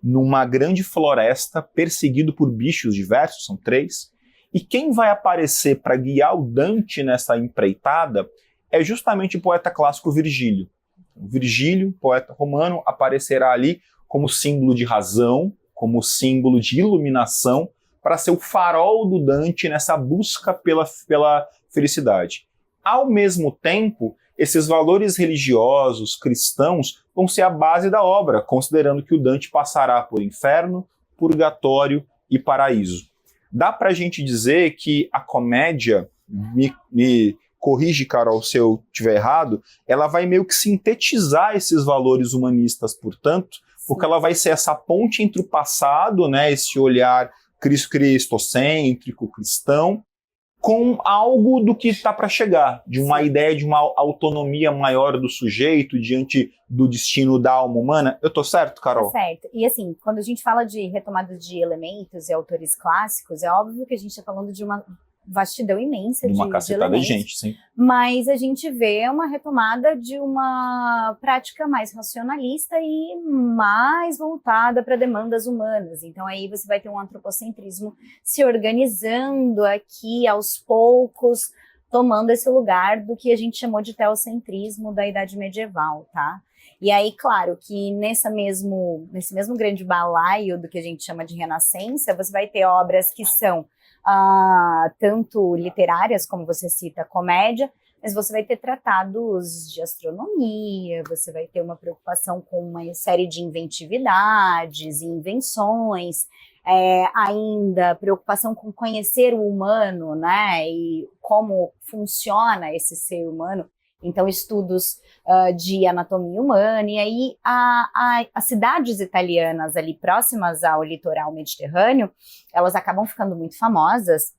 numa grande floresta, perseguido por bichos diversos, são 3, e quem vai aparecer para guiar o Dante nessa empreitada é justamente o poeta clássico Virgílio. Virgílio, poeta romano, aparecerá ali como símbolo de razão, como símbolo de iluminação, para ser o farol do Dante nessa busca pela felicidade. Ao mesmo tempo, esses valores religiosos, cristãos, vão ser a base da obra, considerando que o Dante passará por inferno, purgatório e paraíso. Dá para a gente dizer que a comédia, me corrige, Carol, se eu estiver errado, ela vai meio que sintetizar esses valores humanistas, portanto, porque ela vai ser essa ponte entre o passado, né, esse olhar cristocêntrico, cristão, com algo do que está para chegar, de uma ideia de uma autonomia maior do sujeito diante do destino da alma humana. Eu tô certo, Carol? Tá certo. E assim, quando a gente fala de retomada de elementos e autores clássicos, é óbvio que a gente está falando de uma vastidão imensa de uma cacetada de elementos, gente, sim. Mas a gente vê uma retomada de uma prática mais racionalista e mais voltada para demandas humanas. Então aí você vai ter um antropocentrismo se organizando aqui aos poucos, tomando esse lugar do que a gente chamou de teocentrismo da Idade Medieval, tá? E aí, claro, que nesse mesmo grande balaio do que a gente chama de Renascença, você vai ter obras que são tanto literárias, como você cita, comédia, mas você vai ter tratados de astronomia, você vai ter uma preocupação com uma série de inventividades e invenções, ainda preocupação com conhecer o humano, né, e como funciona esse ser humano. Então, estudos de anatomia humana, e aí as cidades italianas ali próximas ao litoral mediterrâneo, elas acabam ficando muito famosas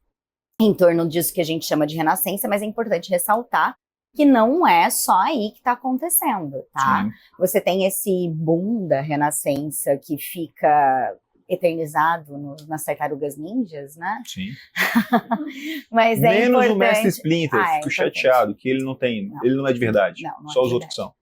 em torno disso que a gente chama de Renascença, mas é importante ressaltar que não é só aí que está acontecendo, tá? Sim. Você tem esse boom da Renascença que fica eternizado nas Tartarugas Ninjas, né? Sim. Mas é menos importante... o Mestre Splinter, é fico importante. chateado, que ele não tem, ele não é de verdade, Não só é os de outros que são.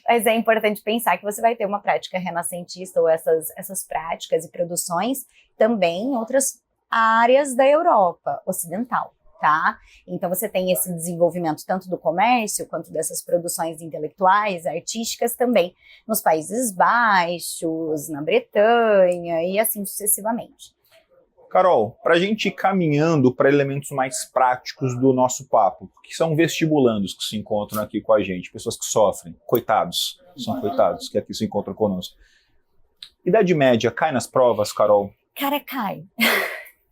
Mas é importante pensar que você vai ter uma prática renascentista ou essas práticas e produções também em outras áreas da Europa Ocidental, tá? Então você tem esse desenvolvimento tanto do comércio quanto dessas produções intelectuais, artísticas também nos Países Baixos, na Bretanha e assim sucessivamente. Carol, para a gente ir caminhando para elementos mais práticos do nosso papo, que são vestibulandos que se encontram aqui com a gente, pessoas que sofrem, coitados, são coitados que aqui se encontram conosco. Idade Média cai nas provas, Carol? Cara, cai.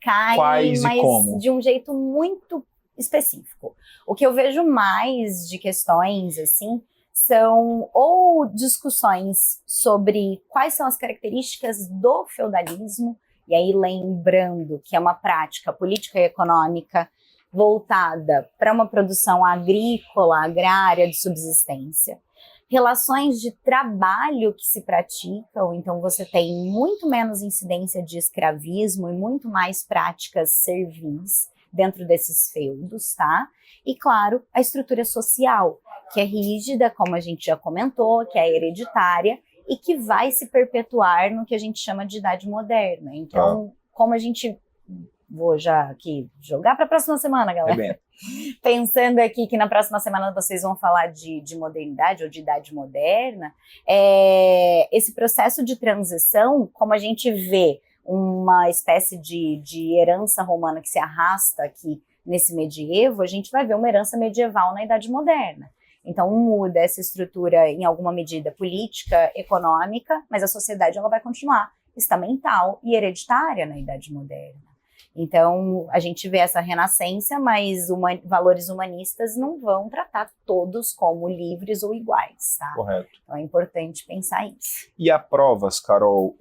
Cai, Quais mas e como? de um jeito muito específico. O que eu vejo mais de questões, assim, são ou discussões sobre quais são as características do feudalismo, e aí lembrando que é uma prática política e econômica voltada para uma produção agrícola, agrária, de subsistência. Relações de trabalho que se praticam, então você tem muito menos incidência de escravismo e muito mais práticas servis dentro desses feudos, tá? E claro, a estrutura social, que é rígida, como a gente já comentou, que é hereditária, e que vai se perpetuar no que a gente chama de idade moderna. Então, como a gente... Vou já aqui jogar para a próxima semana, galera. Pensando aqui que na próxima semana vocês vão falar de modernidade ou de idade moderna, esse processo de transição, como a gente vê uma espécie de herança romana que se arrasta aqui nesse medievo, a gente vai ver uma herança medieval na idade moderna. Então, muda essa estrutura, em alguma medida, política, econômica, mas a sociedade ela vai continuar estamental e hereditária na Idade Moderna. Então, a gente vê essa renascença, mas valores humanistas não vão tratar todos como livres ou iguais, tá? Correto. Então, é importante pensar isso. E há provas, Carol,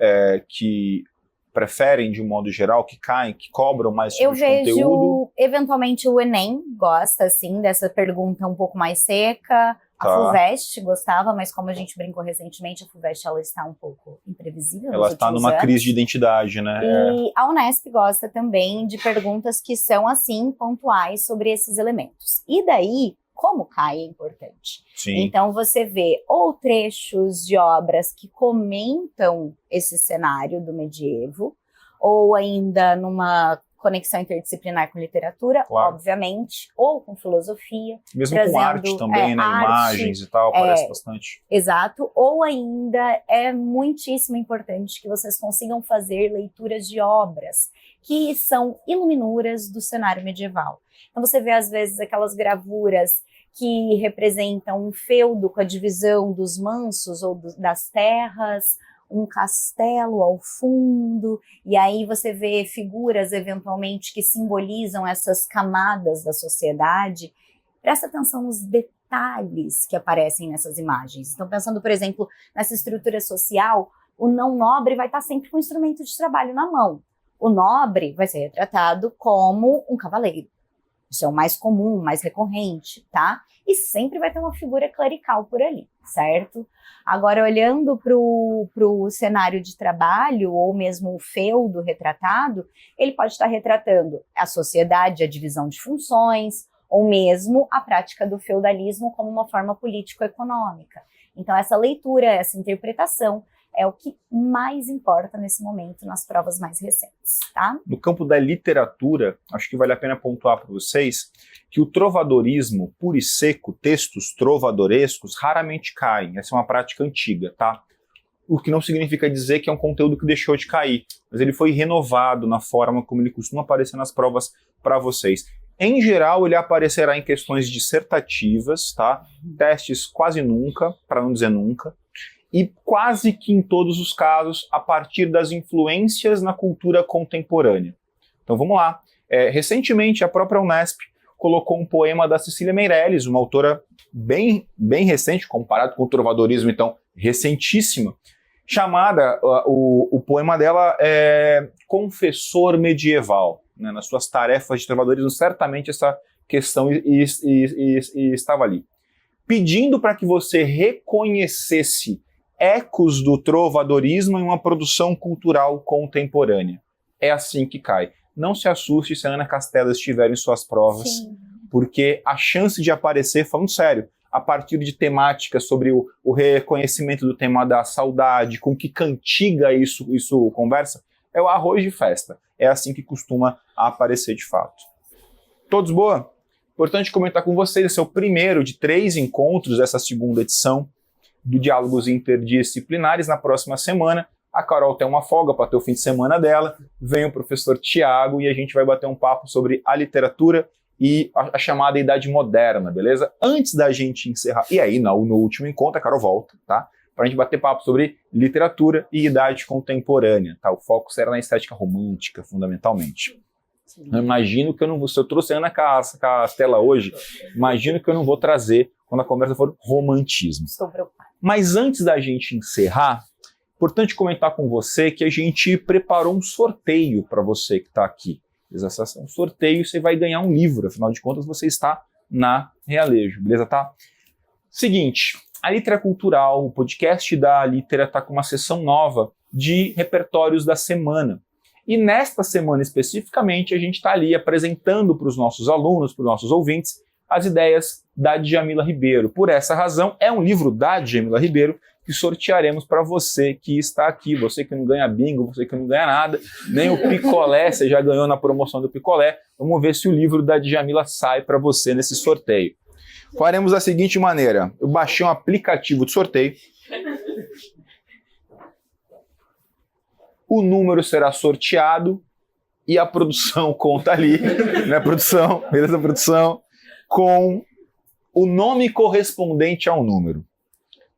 que preferem, de um modo geral, que caem, que cobram mais tipo de conteúdo? Eu vejo, eventualmente, o Enem gosta, assim, dessa pergunta um pouco mais seca. A FUVEST gostava, mas como a gente brincou recentemente, a FUVEST ela está um pouco imprevisível. Ela está numa crise de identidade, né? E a Unesp gosta também de perguntas que são, assim, pontuais sobre esses elementos. E daí, como cai é importante. Sim. Então você vê ou trechos de obras que comentam esse cenário do medievo, ou ainda numa conexão interdisciplinar com literatura, claro, obviamente, ou com filosofia. Mesmo com arte também, né? Imagens e tal, aparece bastante. Exato. Ou ainda é muitíssimo importante que vocês consigam fazer leituras de obras que são iluminuras do cenário medieval. Então você vê, às vezes, aquelas gravuras que representam um feudo com a divisão dos mansos ou das terras, um castelo ao fundo, e aí você vê figuras, eventualmente, que simbolizam essas camadas da sociedade. Presta atenção nos detalhes que aparecem nessas imagens. Então, pensando, por exemplo, nessa estrutura social, o não nobre vai estar sempre com um instrumento de trabalho na mão. O nobre vai ser retratado como um cavaleiro. Isso é o mais comum, mais recorrente, tá? E sempre vai ter uma figura clerical por ali, certo? Agora, olhando para o cenário de trabalho, ou mesmo o feudo retratado, ele pode estar retratando a sociedade, a divisão de funções, ou mesmo a prática do feudalismo como uma forma político-econômica. Então, essa leitura, essa interpretação é o que mais importa nesse momento nas provas mais recentes, tá? No campo da literatura, acho que vale a pena pontuar para vocês que o trovadorismo puro e seco, textos trovadorescos, raramente caem. Essa é uma prática antiga, tá? O que não significa dizer que é um conteúdo que deixou de cair, mas ele foi renovado na forma como ele costuma aparecer nas provas para vocês. Em geral, ele aparecerá em questões dissertativas, tá? Testes quase nunca, para não dizer nunca. E quase que em todos os casos, a partir das influências na cultura contemporânea. Então vamos lá. Recentemente, a própria Unesp colocou um poema da Cecília Meirelles, uma autora bem recente, comparado com o trovadorismo, então, recentíssima, chamada, o poema dela é Confessor Medieval. Né? Nas suas tarefas de trovadorismo, certamente essa questão estava ali. Pedindo para que você reconhecesse ecos do trovadorismo em uma produção cultural contemporânea. É assim que cai. Não se assuste se a Ana Castela estiver em suas provas, Sim. porque a chance de aparecer, falando sério, a partir de temáticas sobre o reconhecimento do tema da saudade, com que cantiga isso conversa, é o arroz de festa. É assim que costuma aparecer de fato. Todos boa? Importante comentar com vocês, esse é o primeiro de 3 encontros dessa segunda edição do Diálogos Interdisciplinares. Na próxima semana, a Carol tem uma folga para ter o fim de semana dela, vem o professor Tiago e a gente vai bater um papo sobre a literatura e a chamada Idade Moderna, beleza? Antes da gente encerrar, e aí no último encontro a Carol volta, tá? Para a gente bater papo sobre literatura e idade contemporânea, tá? O foco será na estética romântica, fundamentalmente. Eu imagino que eu não vou, se eu trouxe a Ana Castela hoje, imagino que eu não vou trazer quando a conversa for romantismo. Estou preocupada. Mas antes da gente encerrar, importante comentar com você que a gente preparou um sorteio para você que está aqui. Um sorteio e você vai ganhar um livro, afinal de contas você está na Realejo, beleza? Tá? Seguinte, a Litera Cultural, o podcast da Litera está com uma sessão nova de repertórios da semana. E nesta semana especificamente a gente está ali apresentando para os nossos alunos, para os nossos ouvintes, as ideias da Djamila Ribeiro. Por essa razão, é um livro da Djamila Ribeiro que sortearemos para você que está aqui, você que não ganha bingo, você que não ganha nada, nem o picolé, você já ganhou na promoção do picolé. Vamos ver se o livro da Djamila sai para você nesse sorteio. Faremos da seguinte maneira, eu baixei um aplicativo de sorteio, o número será sorteado e a produção conta ali, né, produção, beleza, produção, com o nome correspondente ao número.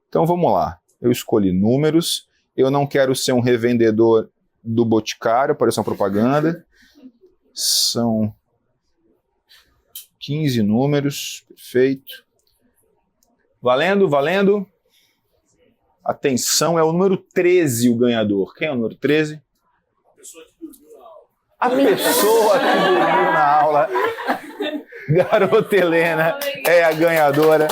Então vamos lá, eu escolhi números, eu não quero ser um revendedor do Boticário, parece uma propaganda, são 15 números, perfeito. Valendo, valendo. Atenção, é o número 13 o ganhador. Quem é o número 13? A pessoa que dormiu na aula. Garota Helena é a ganhadora.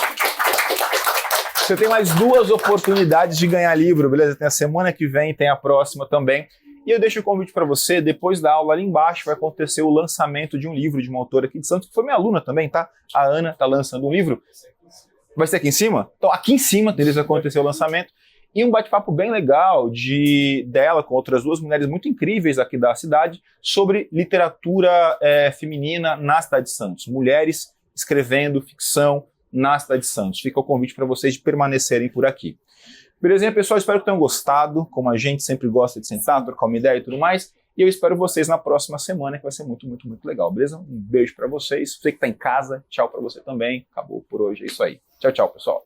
Você tem mais 2 oportunidades de ganhar livro, beleza? Tem a semana que vem, tem a próxima também. E eu deixo o convite para você, depois da aula ali embaixo vai acontecer o lançamento de um livro de uma autora aqui de Santos, que foi minha aluna também, tá? A Ana tá lançando um livro. Vai ser aqui em cima? Então aqui em cima deles vai acontecer o lançamento. E um bate-papo bem legal dela com outras 2 mulheres muito incríveis aqui da cidade sobre literatura feminina na cidade de Santos. Mulheres escrevendo ficção na cidade de Santos. Fica o convite para vocês de permanecerem por aqui. Belezinha, pessoal? Espero que tenham gostado, como a gente sempre gosta de sentar, trocar uma ideia e tudo mais. E eu espero vocês na próxima semana, que vai ser muito, muito, muito legal, beleza? Um beijo para vocês. Você que está em casa, tchau para você também. Acabou por hoje, é isso aí. Tchau, tchau, pessoal.